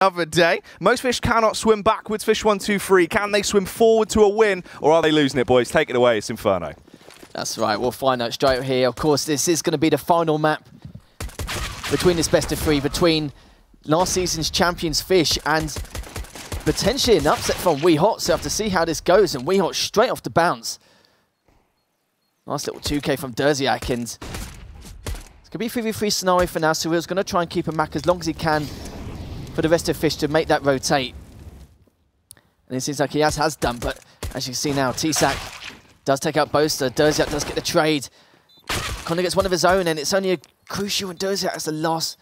Other day. Most fish cannot swim backwards. Fish123. Can they swim forward to a win, or are they losing it, boys? Take it away. It's Inferno. That's right. We'll find out straight here. Of course, this is going to be the final map between this best of three, between last season's champions Fish and potentially an upset from WEHAWT. So we have to see how this goes. And WEHAWT straight off the bounce. Nice little 2K from Derziak, and it's going to be a 3v3 scenario for now. Surreal's going to try and keep him back as long as he can for the rest of Fish to make that rotate. And it seems like he has done, but as you can see now, T-Sac does take out Boaster. Derziak does get the trade. Connor gets one of his own, and it's only a Crucial, and Derziak is the last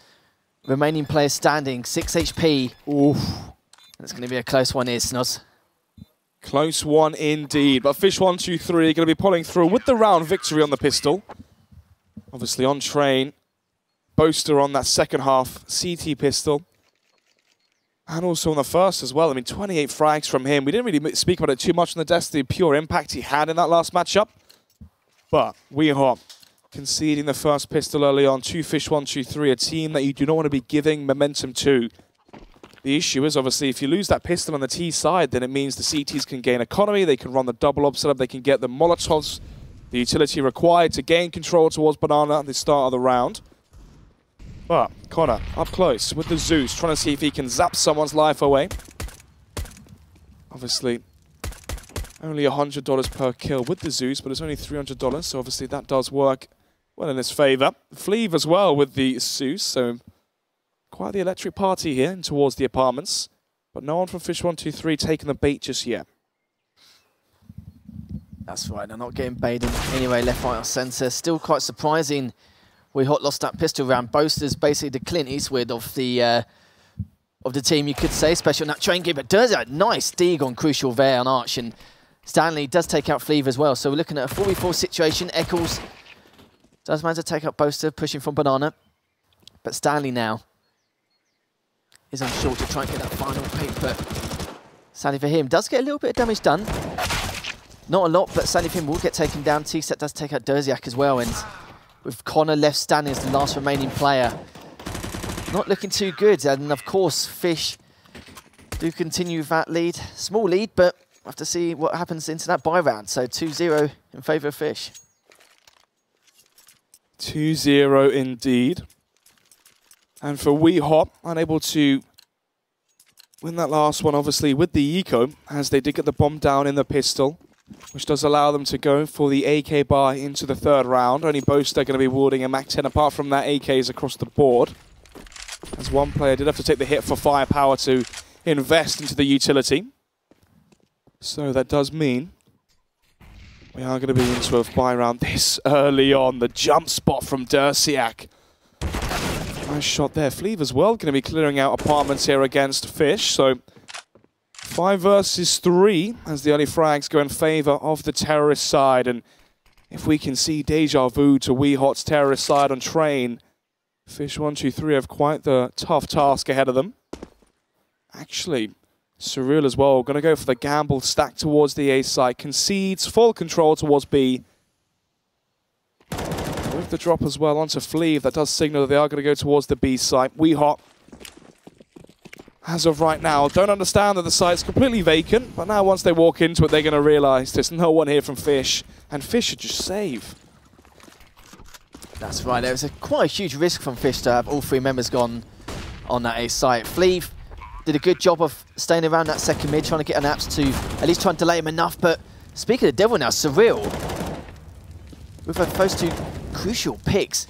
remaining player standing. 6 HP. Oof. It's going to be a close one here, Snoz. Close one indeed, but Fish123 going to be pulling through with the round victory on the pistol. Obviously on train. Boaster on that second half CT pistol. And also on the first as well. I mean, 28 frags from him. We didn't really speak about it too much on the desk, the pure impact he had in that last matchup. But WEHAWT conceding the first pistol early on to Fish123, a team that you do not want to be giving momentum to. The issue is, obviously, if you lose that pistol on the T side, then it means the CTs can gain economy, they can run the double op setup, they can get the Molotovs, the utility required to gain control towards Banana at the start of the round. But Connor, up close with the Zeus, trying to see if he can zap someone's life away. Obviously, only $100 per kill with the Zeus, but it's only $300, so obviously that does work well in his favor. Fleeve as well with the Zeus, so quite the electric party here and towards the apartments. But no one from Fish123 taking the bait just yet. That's right, they're not getting baited anyway, left, right or centre. Still quite surprising. WEHAWT lost that pistol round. Boaster's basically the Clint Eastwood of the team, you could say, especially on that train game. But does a nice dig on Crucial there on Arch, and Stanley does take out Fleeve as well. So we're looking at a 4v4 situation. Eccles does manage to take out Boaster, pushing from Banana. But Stanley now is on short to try and get that final pick, but sadly for him, does get a little bit of damage done. Not a lot, but sadly for him will get taken down. T-Set does take out Derziak as well, and with Connor left standing as the last remaining player, not looking too good. And of course, Fish do continue with that lead. Small lead, but we'll have to see what happens into that bye round. So 2-0 in favour of Fish. 2-0 indeed. And for WEHAWT, unable to win that last one, obviously, with the eco, as they did get the bomb down in the pistol, which does allow them to go for the AK buy into the third round. Only Boaster going to be warding a MAC-10. Apart from that, AKs across the board. As one player did have to take the hit for firepower to invest into the utility. So that does mean we are going to be into a buy round this early on. The jump spot from Derziak. Nice shot there. Fleeve as well, going to be clearing out apartments here against Fish. So 5 versus 3 as the early frags go in favour of the terrorist side. And if we can see deja vu to WEHAWT's terrorist side on train, Fish123 have quite the tough task ahead of them. Actually, Surreal as well, going to go for the gamble, stack towards the A side, concedes full control towards B. With the drop as well onto Fleeve, that does signal that they are going to go towards the B site. WEHAWT, as of right now, don't understand that the site's completely vacant, but now once they walk into it, they're going to realise there's no one here from Fish, and Fish should just save. That's right, there was quite a huge risk from Fish to have all 3 members gone on that A site. Fleeve did a good job of staying around that second mid, trying to get an apps to at least try and delay him enough, but speaking of the devil now, Surreal, with those 2 crucial picks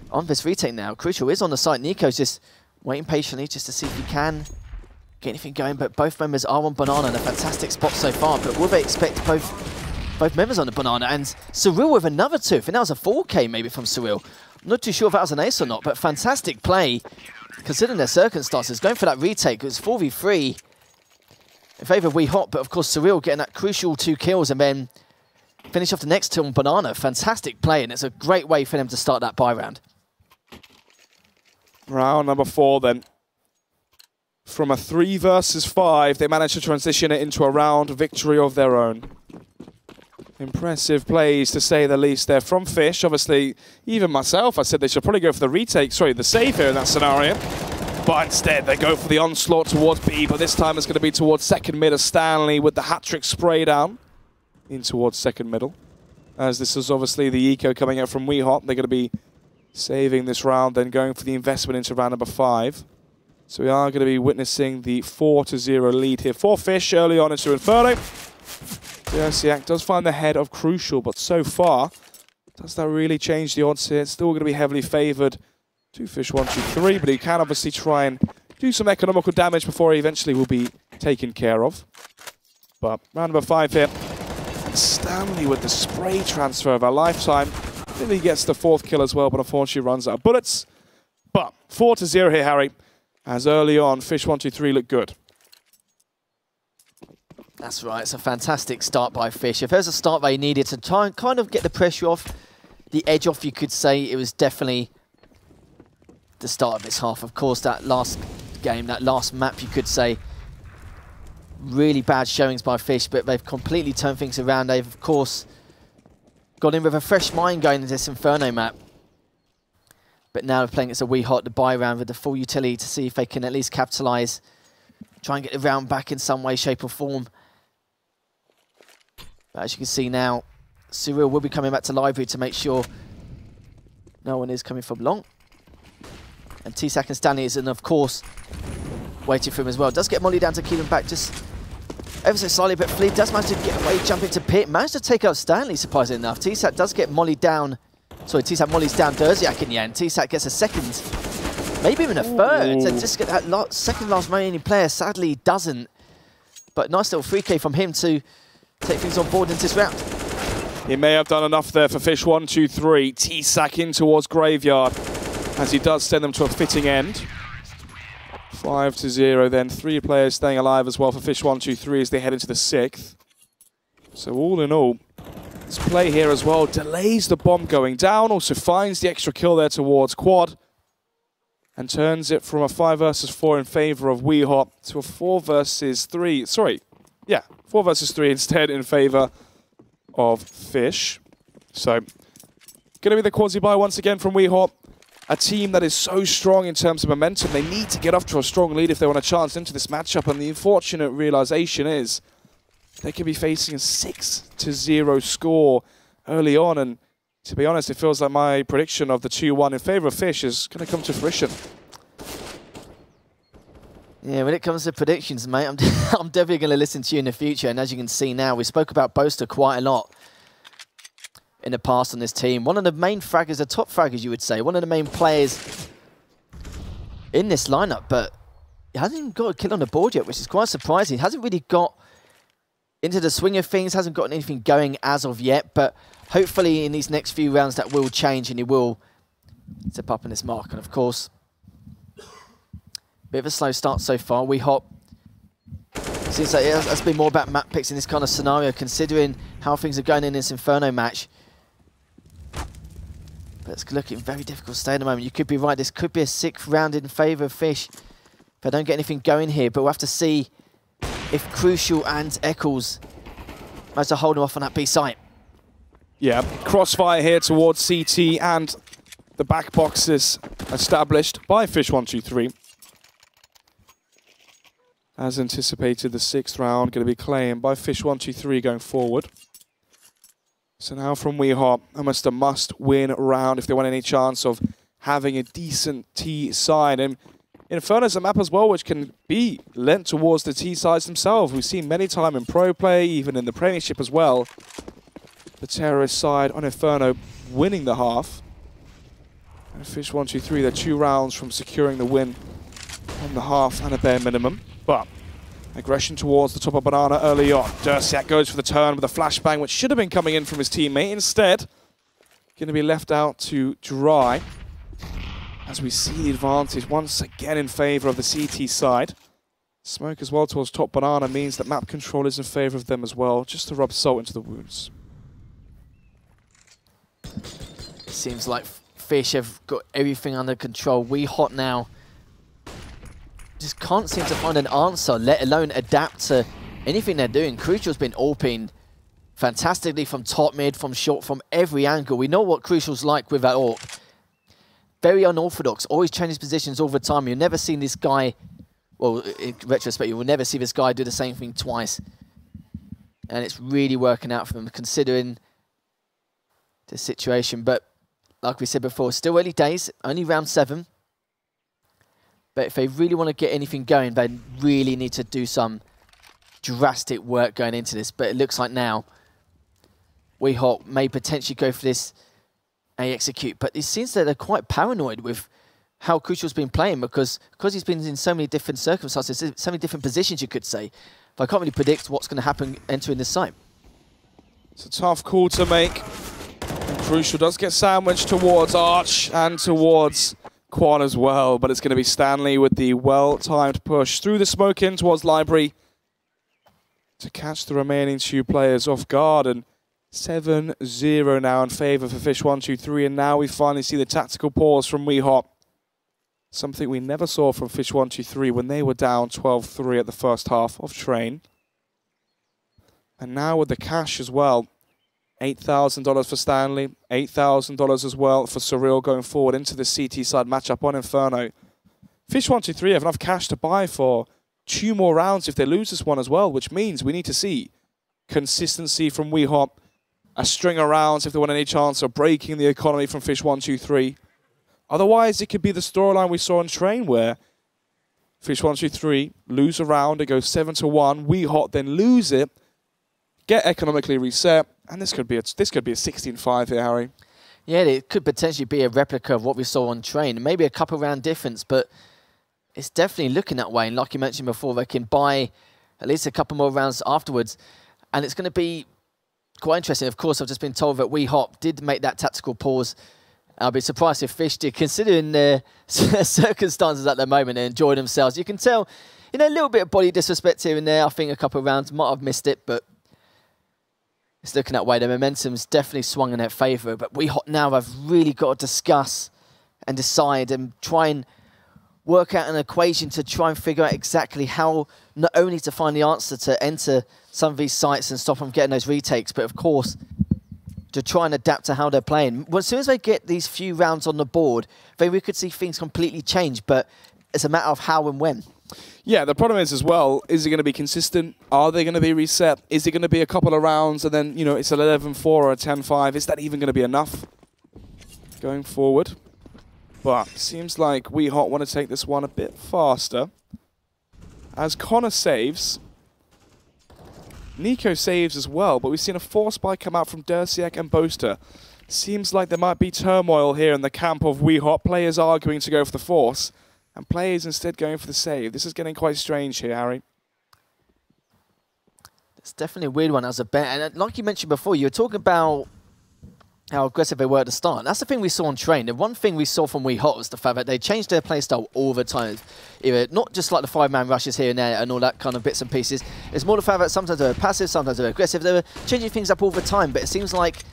on this retake now. Crucial is on the site. Nico's just waiting patiently just to see if he can get anything going, but both members are on Banana in a fantastic spot so far. But will they expect both members on the Banana? And Surreal with another 2. I think that was a 4K maybe from Surreal. I'm not too sure if that was an ace or not, but fantastic play considering their circumstances. Going for that retake, it was 4v3 in favour of WEHAWT, but of course Surreal getting that crucial 2 kills and then finish off the next 2 on Banana. Fantastic play, and it's a great way for them to start that bye round. Round number 4 then. From a 3 versus 5, they managed to transition it into a round victory of their own. Impressive plays, to say the least, there from Fish. Obviously, even myself, I said they should probably go for the retake, sorry, the save here in that scenario. But instead, they go for the onslaught towards B, but this time it's going to be towards second mid as Stanley with the hat-trick spray down in towards second middle. As this is obviously the eco coming out from WEHAWT. They're going to be saving this round, then going for the investment into round number 5. So we are going to be witnessing the 4-0 lead here for Fish early on into Inferno. Dersiak does find the head of Crucial, but so far, does that really change the odds here? It's still going to be heavily favoured to Fish123, but he can obviously try and do some economical damage before he eventually will be taken care of. But round number 5 here. Stanley with the spray transfer of a lifetime. Nearly gets the 4th kill as well, but unfortunately runs out of bullets. But 4-0 here, Harry, as early on, Fish123 look good. That's right, it's a fantastic start by Fish. If there's a start they needed to try and kind of get the pressure off, the edge off, you could say, it was definitely the start of this half. Of course, that last game, that last map, you could say, really bad showings by Fish, but they've completely turned things around. They've, of course, gone in with a fresh mind going into this Inferno map. But now they're playing as a WEHAWT, the buy round with the full utility to see if they can at least capitalise, try and get the round back in some way, shape or form. But as you can see now, Cyril will be coming back to library to make sure no one is coming from long. And T-Sack and Stanley is, and of course, waiting for him as well. Does get Molly down to keep him back just ever so slightly, but Flea does manage to get away, jump into pit, managed to take out Stanley, surprisingly enough. T-Sack does get Molly down. Sorry, T-Sack mollies down Dersiak in the end. T-Sack gets a second, maybe even a third. So just get that second last remaining player. Sadly, he doesn't. But nice little 3K from him to take things on board into this round. He may have done enough there for Fish123. T-Sack in towards Graveyard as he does send them to a fitting end. 5-0 then. 3 players staying alive as well for Fish123 as they head into the 6th. So all in all, this play here as well delays the bomb going down, also finds the extra kill there towards Quad, and turns it from a 5 versus 4 in favour of WEHAWT to a 4 versus 3. Sorry, yeah, 4 versus 3 instead in favour of Fish. So, going to be the quasi-buy once again from WEHAWT. A team that is so strong in terms of momentum. They need to get off to a strong lead if they want a chance into this matchup. And the unfortunate realization is they could be facing a 6-0 score early on. And to be honest, it feels like my prediction of the 2-1 in favour of Fish is going to come to fruition. Yeah, when it comes to predictions, mate, I'm definitely going to listen to you in the future. And as you can see now, we spoke about Boaster quite a lot in the past on this team. One of the main fraggers, the top fraggers, you would say. One of the main players in this lineup, but he hasn't even got a kill on the board yet, which is quite surprising. He hasn't really got into the swing of things, hasn't got anything going as of yet, but hopefully in these next few rounds that will change and he will step up in this mark. And of course, bit of a slow start so far. WEHAWT seems like it has been more about map picks in this kind of scenario, considering how things are going in this Inferno match. But it's looking very difficult to stay at the moment. You could be right, this could be a 6th round in favour of Fish if I don't get anything going here, but we'll have to see if Crucial and Eccles manage to hold him off on that B site. Yeah, crossfire here towards CT and the back boxes established by Fish123. As anticipated, the 6th round going to be claimed by Fish123 going forward. So now from WEHAWT, almost a must-win round if they want any chance of having a decent T side. And Inferno's a map as well which can be lent towards the T sides themselves. We've seen many times in pro play, even in the Premiership as well, the terrorist side on Inferno winning the half. And Fish123, they're 2 rounds from securing the win on the half and a bare minimum. But aggression towards the top of Banana early on. Dersiak goes for the turn with a flashbang, which should have been coming in from his teammate. Instead, going to be left out to dry. As we see the advantage once again in favour of the CT side. Smoke as well towards top Banana means that map control is in favour of them as well, just to rub salt into the wounds. Seems like Fish have got everything under control. WEHAWT now just can't seem to find an answer, let alone adapt to anything they're doing. Crucial's been AWPing fantastically from top mid, from short, from every angle. We know what Crucial's like with that AWP. very unorthodox, always changes positions all the time. You've never seen this guy, well, in retrospect, you will never see this guy do the same thing twice. And it's really working out for them, considering the situation. But like we said before, still early days, only round 7. But if they really want to get anything going, they really need to do some drastic work going into this. But it looks like now WEHAWT may potentially go for this and execute. But it seems that they're quite paranoid with how Crucial's been playing, because he's been in so many different circumstances, so many different positions, you could say. But I can't really predict what's going to happen entering this site. It's a tough call to make. And Crucial does get sandwiched towards Arch and towards Quan as well, but it's going to be Stanley with the well-timed push through the smoke in towards Library to catch the remaining 2 players off guard. And 7-0 now in favour for Fish123, and now we finally see the tactical pause from WEHAWT. Something we never saw from Fish123 when they were down 12-3 at the first half of Train. And now with the cash as well, $8,000 for Stanley, $8,000 as well for Surreal going forward into the CT side matchup on Inferno. Fish123 have enough cash to buy for 2 more rounds if they lose this one as well, which means we need to see consistency from WEHAWT, a string of rounds if they want any chance of breaking the economy from Fish123. Otherwise, it could be the storyline we saw in Train, where Fish123 lose a round, it goes 7-1, WEHAWT then lose it, get economically reset, and this could be a 16-5 here, Harry. Yeah, it could potentially be a replica of what we saw on Train. Maybe a couple round difference, but it's definitely looking that way. And like you mentioned before, they can buy at least a couple more rounds afterwards, and it's going to be quite interesting. Of course, I've just been told that WEHAWT did make that tactical pause. I'll be surprised if Fish did, considering their circumstances at the moment, and enjoy themselves. You can tell, you know, a little bit of body disrespect here and there. I think a couple of rounds might have missed it, but it's looking that way. The momentum's definitely swung in their favour. But WEHAWT now have really got to discuss and decide and try and work out an equation to try and figure out exactly how not only to find the answer to enter some of these sites and stop them getting those retakes, but of course to try and adapt to how they're playing. Well, as soon as they get these few rounds on the board, then we could see things completely change, but it's a matter of how and when. Yeah, the problem is as well, is it going to be consistent? Are they going to be reset? Is it going to be a couple of rounds and then, you know, it's an 11-4 or a 10-5? Is that even going to be enough going forward? But seems like WEHAWT want to take this one a bit faster. As Connor saves, Nico saves as well, but we've seen a force spike come out from Dersiak and Boaster. Seems like there might be turmoil here in the camp of WEHAWT. Players arguing to go for the force, and players instead going for the save. This is getting quite strange here, Harry. It's definitely a weird one as a bet. And like you mentioned before, you were talking about how aggressive they were at the start. And that's the thing we saw on Train. The one thing we saw from WEHAWT was the fact that they changed their playstyle all the time. Not just like the 5-man rushes here and there and all that kind of bits and pieces. It's more the fact that sometimes they were passive, sometimes they were aggressive. They were changing things up all the time. But it seems like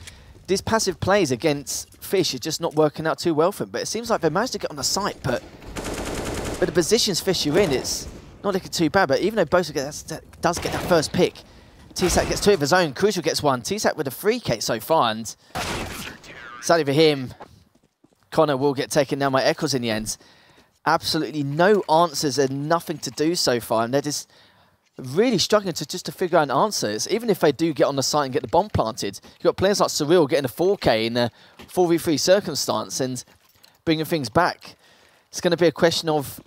these passive plays against Fish is just not working out too well for them. But it seems like they managed to get on the site. But the positions Fish are in, it's not looking too bad. But even though Boaster does get that first pick, T-Sac gets 2 of his own. Crucial gets 1. T-Sac with a 3K so far. And sadly for him, Connor will get taken down by Eccles in the end. Absolutely no answers and nothing to do so far. And they're just really struggling to figure out answers. Even if they do get on the site and get the bomb planted, you've got players like Surreal getting a 4K in a 4v3 circumstance and bringing things back. It's going to be a question of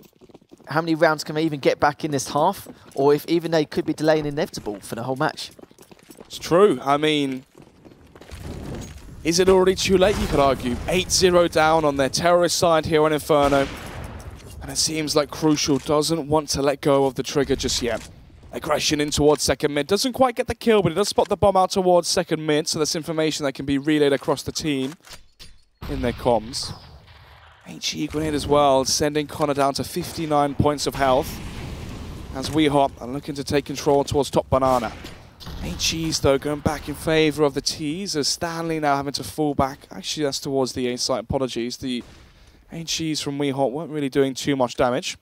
how many rounds can they even get back in this half, or if even they could be delaying inevitable for the whole match. It's true. I mean, is it already too late, you could argue? 8-0 down on their terrorist side here on Inferno. And it seems like Crucial doesn't want to let go of the trigger just yet. Aggression in towards second mid. Doesn't quite get the kill, but it does spot the bomb out towards second mid, so that's information that can be relayed across the team in their comms. HE grenade as well, sending Connor down to 59 points of health. As WEHAWT are looking to take control towards top banana. HE's though going back in favour of the T's, as Stanley now having to fall back. Actually, that's towards the A site, apologies. The HE's from WEHAWT weren't really doing too much damage.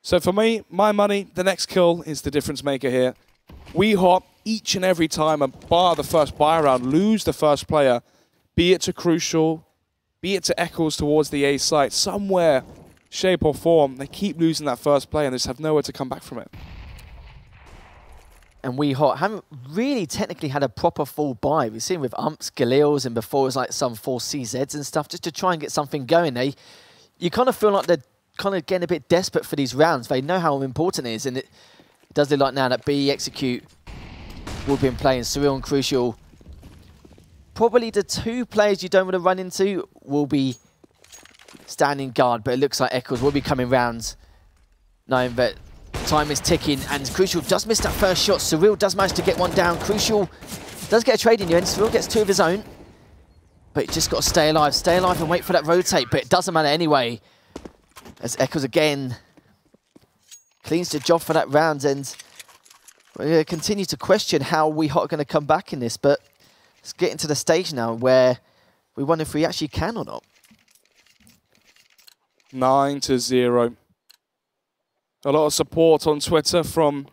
So for me, my money, the next kill is the difference maker here. WEHAWT, each and every time, bar the first buy round, lose the first player, be it to Crucial, be it to Eccles towards the A site, somewhere, shape or form, they keep losing that first play and they just have nowhere to come back from it. And WEHAWT haven't really technically had a proper full buy. We've seen with Umps, Galils, and before it was like some 4 CZs and stuff, just to try and get something going. You kind of feel like they're kind of getting a bit desperate for these rounds. They know how important it is, and it does look like now that BE Execute will be playing Surreal and Crucial. Probably the 2 players you don't want to run into will be standing guard, but it looks like Eccles will be coming round, knowing that time is ticking, and Crucial just missed that first shot. Surreal does manage to get one down. Crucial does get a trade in the end. Surreal gets 2 of his own, but just got to stay alive and wait for that rotate, but it doesn't matter anyway, as Eccles again cleans the job for that round, and we're going to continue to question how WEHAWT are going to come back in this, but it's getting to the stage now where we wonder if we actually can or not. 9-0. A lot of support on Twitter from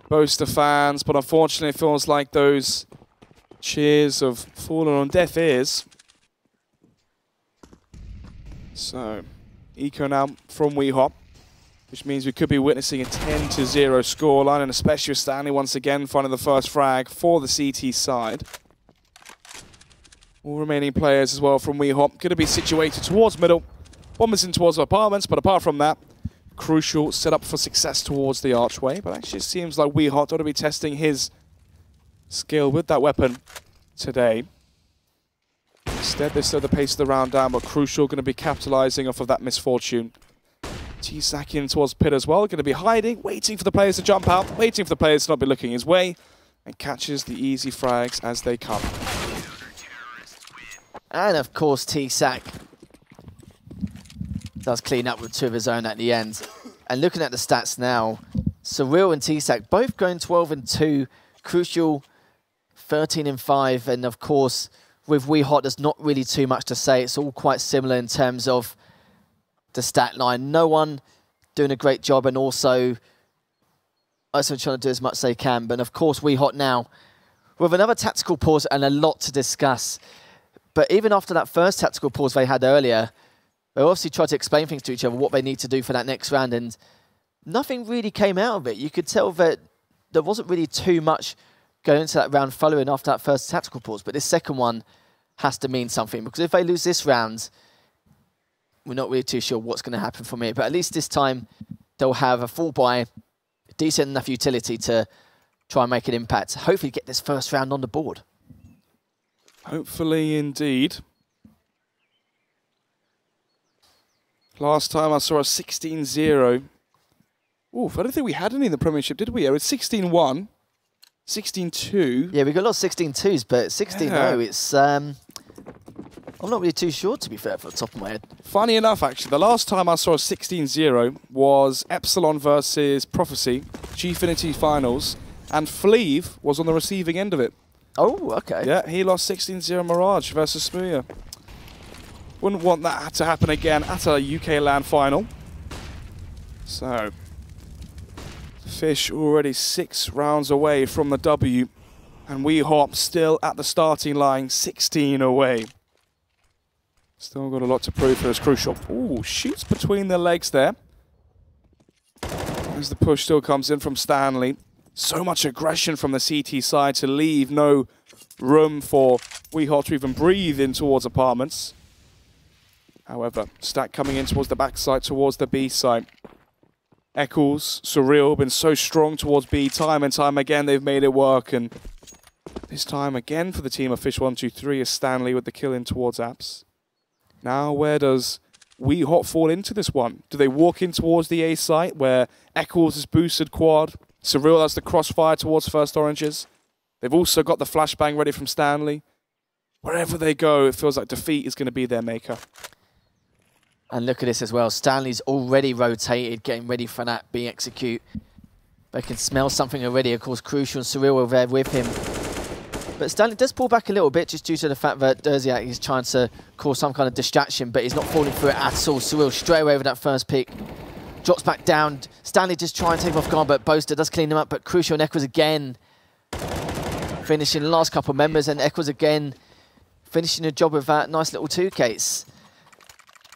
Boaster fans, but unfortunately it feels like those cheers have fallen on deaf ears. So, eco now from WEHAWT, which means we could be witnessing a 10-0 scoreline, and especially with Stanley once again finding the first frag for the CT side. All remaining players as well from WEHAWT going to be situated towards middle, bombers in towards apartments, but apart from that, Crucial set up for success towards the archway, but actually it seems like WEHAWT ought to be testing his skill with that weapon today. Instead, they slow the pace of the round down, but Crucial going to be capitalizing off of that misfortune. T-Sack in towards pit as well, going to be hiding, waiting for the players to jump out, waiting for the players to not be looking his way, and catches the easy frags as they come. And of course, T-Sack does clean up with 2 of his own at the end. And looking at the stats now, Surreal and T-Sack both going 12-2, Crucial 13-5, and of course, with WEHAWT, there's not really too much to say. It's all quite similar in terms of the stat line. No one doing a great job, and also trying to do as much as they can. But of course, WEHAWT now with another tactical pause and a lot to discuss. But even after that first tactical pause they had earlier, they obviously tried to explain things to each other, what they need to do for that next round, and nothing really came out of it. You could tell that there wasn't really too much going into that round following after that first tactical pause, but this second one has to mean something, because if they lose this round, we're not really too sure what's going to happen from here. But at least this time, they'll have a full buy, decent enough utility to try and make an impact. Hopefully get this first round on the board. Hopefully indeed. Last time I saw a 16-0. Oof, I don't think we had any in the Premiership, did we? It was 16-1, 16-2. Yeah, we got a lot of 16-2s, but 16-0, it's... I'm not really too sure, to be fair, for the top of my head. Funny enough, actually, the last time I saw a 16-0 was Epsilon versus Prophecy, Gfinity Finals, and Fleeve was on the receiving end of it. Oh, okay. Yeah, he lost 16-0 Mirage versus Smooya. Wouldn't want that to happen again at a UK LAN final. So, Fish already 6 rounds away from the W, and WEHAWT still at the starting line, 16 away. Still got a lot to prove for this Crucial. Ooh, shoots between the legs there. As the push still comes in from Stanley. So much aggression from the CT side to leave no room for WEHAWT to even breathe in towards apartments. However, Stack coming in towards the backside, towards the B side. Eccles, Surreal, been so strong towards B time and time again. They've made it work, and this time again for the team of Fish123 is Stanley with the kill in towards Apps. Now, where does WEHAWT fall into this one? Do they walk in towards the A site where Eccles is boosted quad? Surreal has the crossfire towards first oranges. They've also got the flashbang ready from Stanley. Wherever they go, it feels like defeat is going to be their maker. And look at this as well. Stanley's already rotated, getting ready for that B execute. They can smell something already. Of course, Crucial and Surreal are there with him. But Stanley does pull back a little bit just due to the fact that Derziak is trying to cause some kind of distraction, but he's not falling through it at all. Surreal straight away with that first pick. Drops back down. Stanley just trying to take him off guard, but Boaster does clean him up. But Crucial and Eccles again finishing the last couple of members, and Eccles again finishing the job with that nice little 2K.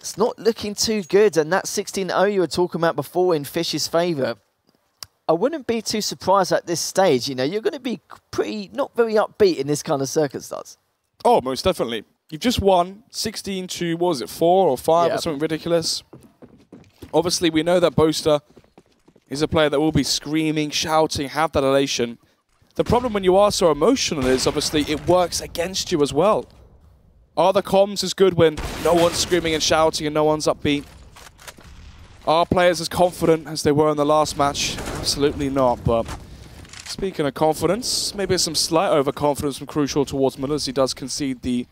It's not looking too good, and that 16-0 you were talking about before in Fish's favour, I wouldn't be too surprised at this stage. You know, you're going to be pretty, not very upbeat in this kind of circumstance. Oh, most definitely. You've just won 16 to, what was it, 4 or 5 or something ridiculous. Obviously, we know that Boaster is a player that will be screaming, shouting, have that elation. The problem when you are so emotional is, obviously, it works against you as well. Are the comms as good when no one's screaming and shouting and no one's upbeat? Are players as confident as they were in the last match? Absolutely not, but speaking of confidence, maybe some slight overconfidence from Crucial towards middle as he does concede the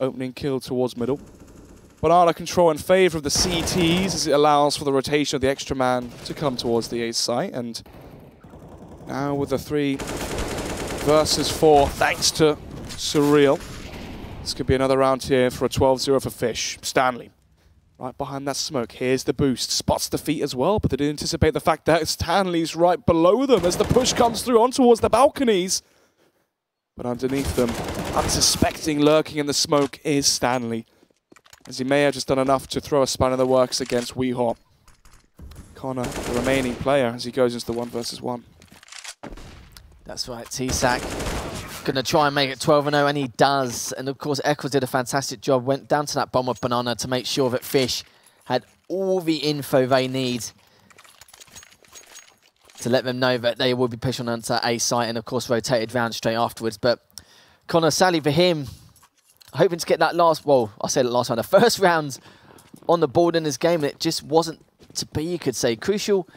opening kill towards middle. Banana control in favour of the CTs as it allows for the rotation of the extra man to come towards the A site, and now with the 3 versus 4, thanks to Surreal. This could be another round here for a 12-0 for Fish. Stanley, right behind that smoke. Here's the boost. Spots the feet as well, but they didn't anticipate the fact that Stanley's right below them as the push comes through on towards the balconies. But underneath them, unsuspecting, lurking in the smoke, is Stanley, as he may have just done enough to throw a span in the works against WEHAWT. Connor, the remaining player, as he goes into the 1 versus 1. That's right, T-Sack going to try and make it 12-0, and he does. And of course, Eccles did a fantastic job, went down to that bomb with Banana to make sure that Fish had all the info they need to let them know that they will be pushing onto A site, and of course rotated round straight afterwards. But Connor, sadly for him, hoping to get that last, well, I said it last round, the first round on the board in this game, and it just wasn't to be, you could say. Crucial,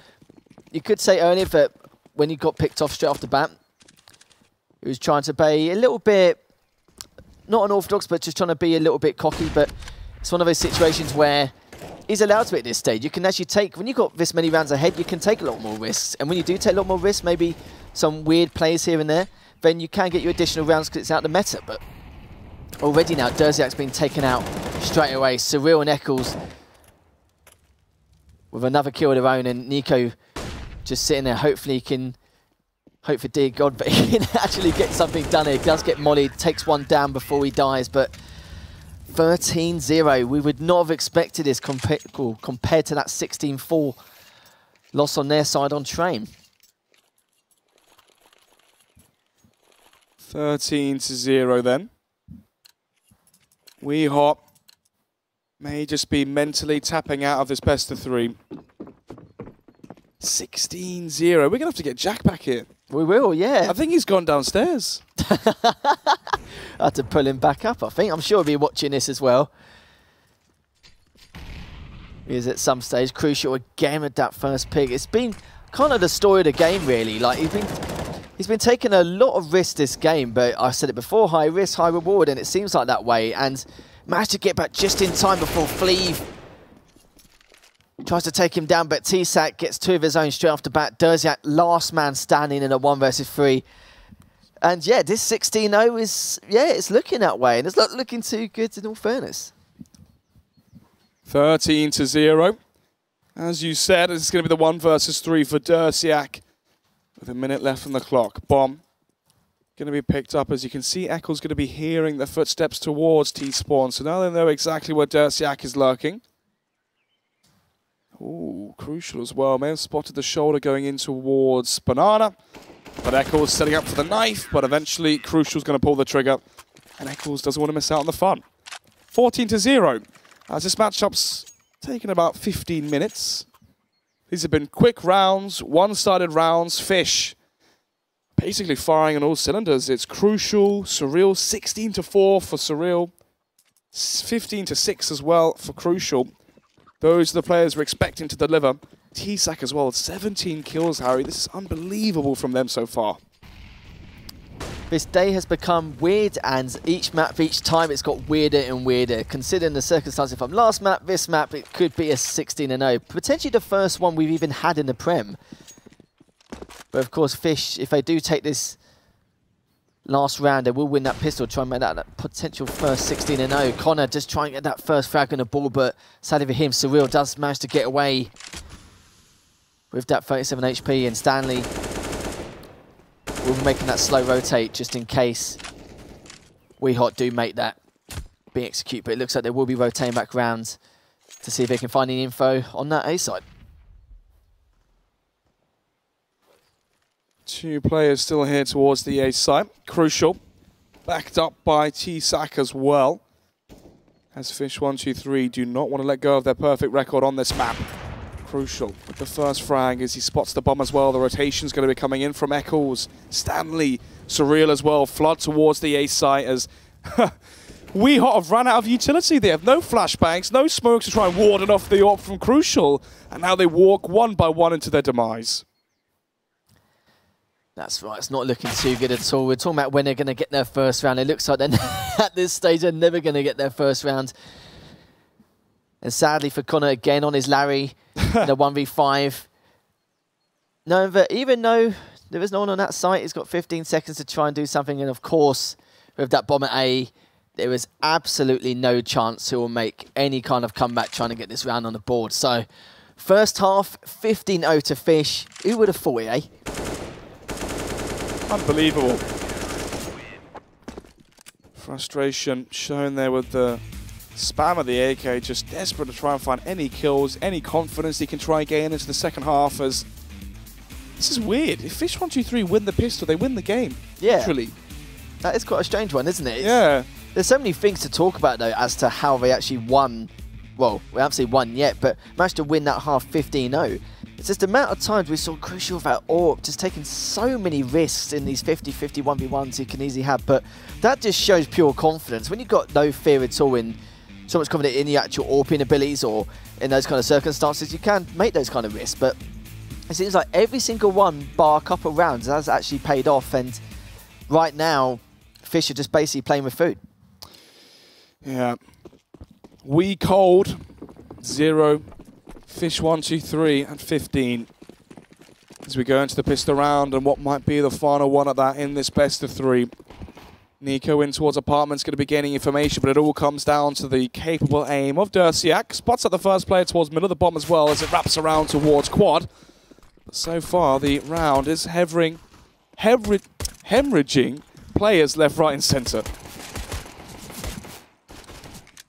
you could say earlier that when he got picked off straight off the bat, he was trying to be a little bit, not unorthodox, but just trying to be a little bit cocky. But it's one of those situations where he's allowed to be at this stage. You can actually take, when you've got this many rounds ahead, you can take a lot more risks. And when you do take a lot more risks, maybe some weird plays here and there, then you can get your additional rounds because it's out of the meta. But already now, Derziak's been taken out straight away. Surreal and Eccles with another kill of their own, and Nico just sitting there. Hopefully he can, hope for dear God, but he can actually get something done here. He does get mollied, takes one down before he dies, but 13-0. We would not have expected this compared to that 16-4 loss on their side on Train. 13-0 then. WEHAWT may just be mentally tapping out of this best of 3. 16-0. We're going to have to get Jack back here. We will, yeah. I think he's gone downstairs. I had to pull him back up, I think. I'm sure he'll be watching this as well. He is at some stage. Crucial again with that first pick. It's been kind of the story of the game, really. Like, he's been taking a lot of risks this game, but I said it before, high risk, high reward, and it seems like that way. And managed to get back just in time before Fleeve tries to take him down, but T-Sack gets 2 of his own straight off the bat. Derziak, last man standing in a 1 versus 3. And yeah, this 16-0 is, yeah, it's looking that way. And it's not looking too good, in all fairness. 13-0. As you said, it's going to be the 1 versus 3 for Derziak with a minute left on the clock. Bomb going to be picked up. As you can see, Eccles going to be hearing the footsteps towards T-Spawn. So now they know exactly where Derziak is lurking. Ooh, Crucial as well. May have spotted the shoulder going in towards Banana. But Eccles setting up for the knife. But eventually, Crucial's going to pull the trigger. And Eccles doesn't want to miss out on the fun. 14-0. As this matchup's taken about 15 minutes. These have been quick rounds, one-sided rounds. Fish basically firing on all cylinders. It's Crucial, Surreal, 16-4 for Surreal. 15-6 as well for Crucial. Those are the players we're expecting to deliver. T-Sack as well, 17 kills, Harry. This is unbelievable from them so far. This day has become weird, and each map, each time, it's got weirder and weirder. Considering the circumstances from last map, this map, it could be a 16-0. Potentially the first one we've even had in the Prem. But of course, Fish, if they do take this last round, they will win that pistol, try and make that potential first 16-0. Connor just trying to get that first frag on the ball, but sadly for him, Surreal does manage to get away with that 37 HP, and Stanley will be making that slow rotate just in case WEHAWT do make that be executed, but it looks like they will be rotating back round to see if they can find any info on that A side. 2 players still here towards the A side. Crucial. Backed up by T-Sack as well. As Fish123 do not want to let go of their perfect record on this map. Crucial with the first frag as he spots the bomb as well. The rotation's going to be coming in from Eccles, Stanley, Surreal as well. Flood towards the A site as WEHAWT have run out of utility. They have no flashbangs, no smokes to try and ward it off the AWP from Crucial. And now they walk one by one into their demise. That's right, it's not looking too good at all. We're talking about when they're going to get their first round. It looks like they're at this stage they're never going to get their first round. And sadly for Connor, again on his Larry, in a 1v5. No, but even though there is no one on that site, he's got 15 seconds to try and do something. And of course, with that bomb at A, there is absolutely no chance he will make any kind of comeback trying to get this round on the board. So, first half, 15-0 to Fish. Who would have thought it, eh? Unbelievable. Frustration shown there with the spam of the AK, just desperate to try and find any kills, any confidence he can try and gain into the second half. As this is weird. If Fish123 win the pistol, they win the game. Yeah. Literally. That is quite a strange one, isn't it? Yeah. There's so many things to talk about, though, as to how they actually won. Well, we haven't seen won yet, but managed to win that half 15-0. It's just the amount of times we saw Crucial without AWP just taking so many risks in these 50-50 1v1s he can easily have. But that just shows pure confidence. When you've got no fear at all in so much confidence in the actual AWPing abilities or in those kind of circumstances, you can make those kind of risks. But it seems like every single one, bar a couple of rounds, has actually paid off. And right now, Fish are just basically playing with food. Yeah. We cold 0, Fish123 at 15. As we go into the pistol round and what might be the final one at that in this best of 3. Nico in towards apartment's going to be gaining information, but it all comes down to the capable aim of Dersiak. Spots at the first player towards middle of the bomb as well as it wraps around towards quad. But so far the round is hemorrhaging players left, right and centre.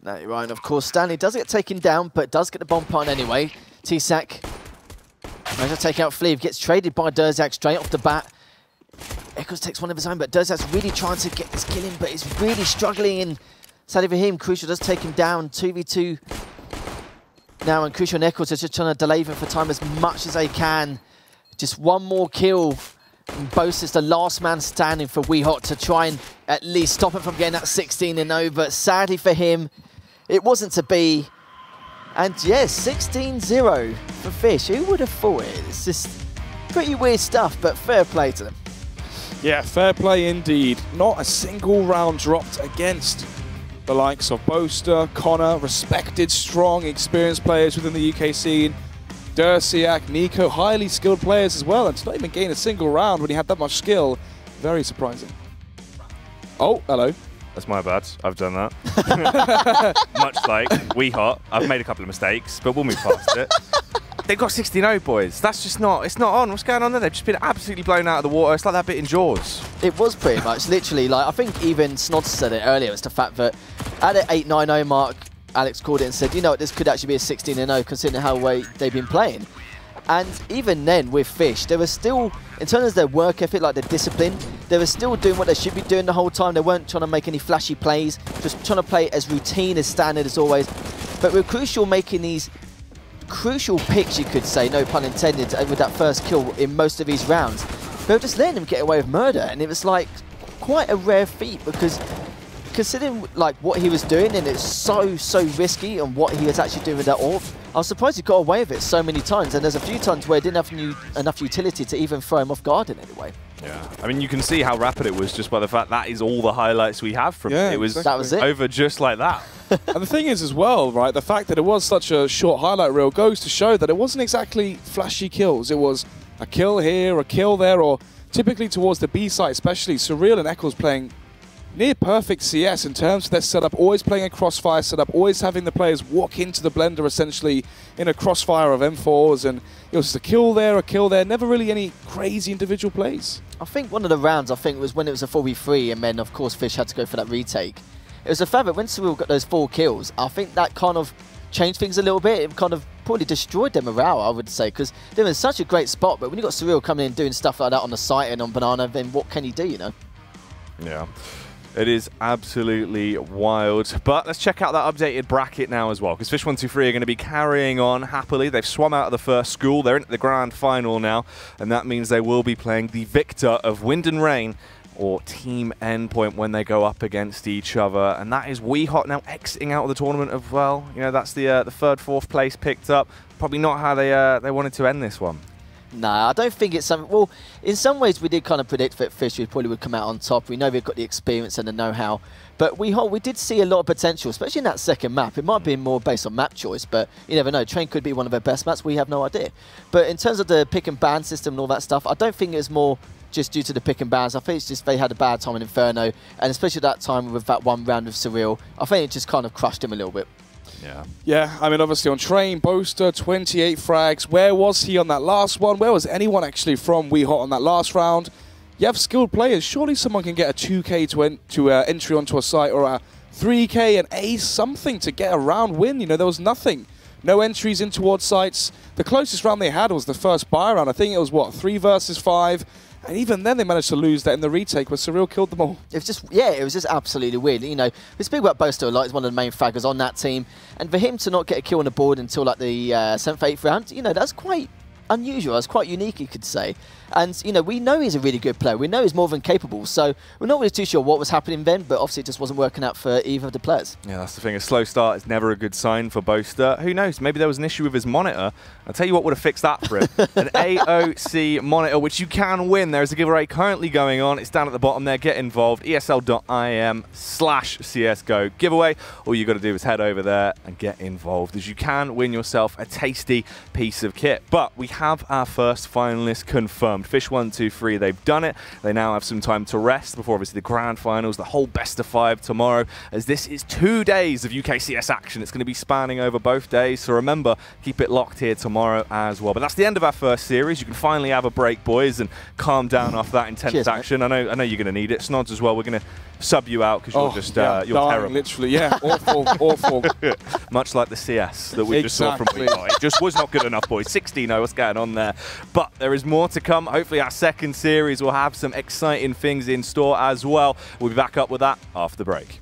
No, you're right. And of course, Stanley does get taken down, but does get the bomb plant anyway. T-Sack managed to take out Fleeve, gets traded by Dersiak straight off the bat. Eccles takes one of his own, but Dersiak's really trying to get this kill in, but he's really struggling. And sadly for him, Crucial does take him down 2v2 now, and Crucial and Eccles are just trying to delay him for time as much as they can. Just one more kill. And Boast is the last man standing for WEHAWT to try and at least stop him from getting that 16-0. But sadly for him, it wasn't to be. And yes, 16-0 for Fish. Who would have thought it? It's just pretty weird stuff, but fair play to them. Yeah, fair play indeed. Not a single round dropped against the likes of Boaster, Connor, respected, strong, experienced players within the UK scene. Dersiak, Nico, highly skilled players as well, and to not even gain a single round when he had that much skill, very surprising. Oh, hello. That's my bad. I've done that. Much like WEHAWT, I've made a couple of mistakes, but we'll move past it. They've got 16-0, boys. That's just not, it's not on. What's going on there? They've just been absolutely blown out of the water. It's like that bit in Jaws. It was pretty much, literally, like, I think even Snods said it earlier, it's the fact that at the 8-9-0 mark, Alex called it and said, you know what, this could actually be a 16-0 considering how well they've been playing. And even then, with Fish, they were still, in terms of their work ethic, like their discipline, they were still doing what they should be doing the whole time. They weren't trying to make any flashy plays, just trying to play as routine, as standard as always. But with Crucial making these crucial picks, you could say, no pun intended, with that first kill in most of these rounds, they were just letting him get away with murder. And it was like quite a rare feat because considering like what he was doing, and it's so risky, and what he was actually doing with that AWP, I was surprised he got away with it so many times. And there's a few times where it didn't have enough utility to even throw him off guard in any way. Yeah, I mean, you can see how rapid it was just by the fact that is all the highlights we have from it. It was, that was it. Over just like that. And the thing is as well, right, the fact that it was such a short highlight reel goes to show that it wasn't exactly flashy kills. It was a kill here, a kill there, or typically towards the B site especially, Surreal and Eccles playing near perfect CS in terms of their setup, always playing a crossfire setup, always having the players walk into the blender essentially in a crossfire of M4s, and it was just a kill there, never really any crazy individual plays. I think one of the rounds, was when it was a 4v3, and then of course Fish had to go for that retake. It was the fact that when Cyril got those 4 kills, I think that kind of changed things a little bit. It kind of probably destroyed their morale, I would say, because they were in such a great spot, but when you got Cyril coming in doing stuff like that on the site and on Banana, then what can he do, you know? Yeah. It is absolutely wild. But let's check out that updated bracket now as well, because Fish123 are going to be carrying on happily. They've swum out of the first school. They're into the grand final now, and that means they will be playing the victor of Wind and Rain or Team Endpoint when they go up against each other. And that is WEHAWT now exiting out of the tournament as well. You know, that's the third, fourth place picked up. Probably not how they wanted to end this one. Nah, I don't think it's something. Well, in some ways, we did kind of predict that Fish probably would come out on top. We know they've got the experience and the know-how, but we did see a lot of potential, especially in that second map. It might have been more based on map choice, but you never know. Train could be one of their best maps. We have no idea. But in terms of the pick and ban system and all that stuff, I don't think it's more just due to the pick and bans. I think it's just they had a bad time in Inferno, and especially that time with that one round of Cyril, I think it just kind of crushed him a little bit. Yeah, I mean, obviously on Train, Boaster, 28 frags. Where was he on that last one? Where was anyone actually from WEHAWT on that last round? You have skilled players. Surely someone can get a 2K to entry onto a site, or a 3K, an ace, something to get a round win. You know, there was nothing. No entries in towards sites. The closest round they had was the first buy round. I think it was, what, 3 versus 5? And even then, they managed to lose that in the retake where Cyril killed them all. It was just, yeah, it was just absolutely weird. You know, we speak about Boaster a lot. He's one of the main fraggers on that team. And for him to not get a kill on the board until like the 7th, 8th round, you know, that's quite unusual. That's quite unique, you could say. And, you know, we know he's a really good player. We know he's more than capable. So we're not really too sure what was happening then, but obviously it just wasn't working out for either of the players. Yeah, that's the thing. A slow start is never a good sign for Boaster. Who knows? Maybe there was an issue with his monitor. I'll tell you what would have fixed that for him. An AOC monitor, which you can win. There's a giveaway currently going on. It's down at the bottom there. Get involved. ESL.im/CSGO giveaway. All you got to do is head over there and get involved, as you can win yourself a tasty piece of kit. But we have our first finalist confirmed. Fish123, they've done it. They now have some time to rest before obviously the grand finals, the whole best of 5 tomorrow, as this is 2 days of UKCS action. It's going to be spanning over both days, so remember, keep it locked here tomorrow as well. But that's the end of our first series. You can finally have a break, boys, and calm down after that intense action. Mate. I know you're going to need it. Snods as well, we're going to sub you out because you're just you're terrible. Literally, yeah, awful, awful. Much like the CS that we just saw from WEHAWT. It just was not good enough, boys. 16-0, what's going on there? But there is more to come. Hopefully our second series will have some exciting things in store as well. We'll be back up with that after the break.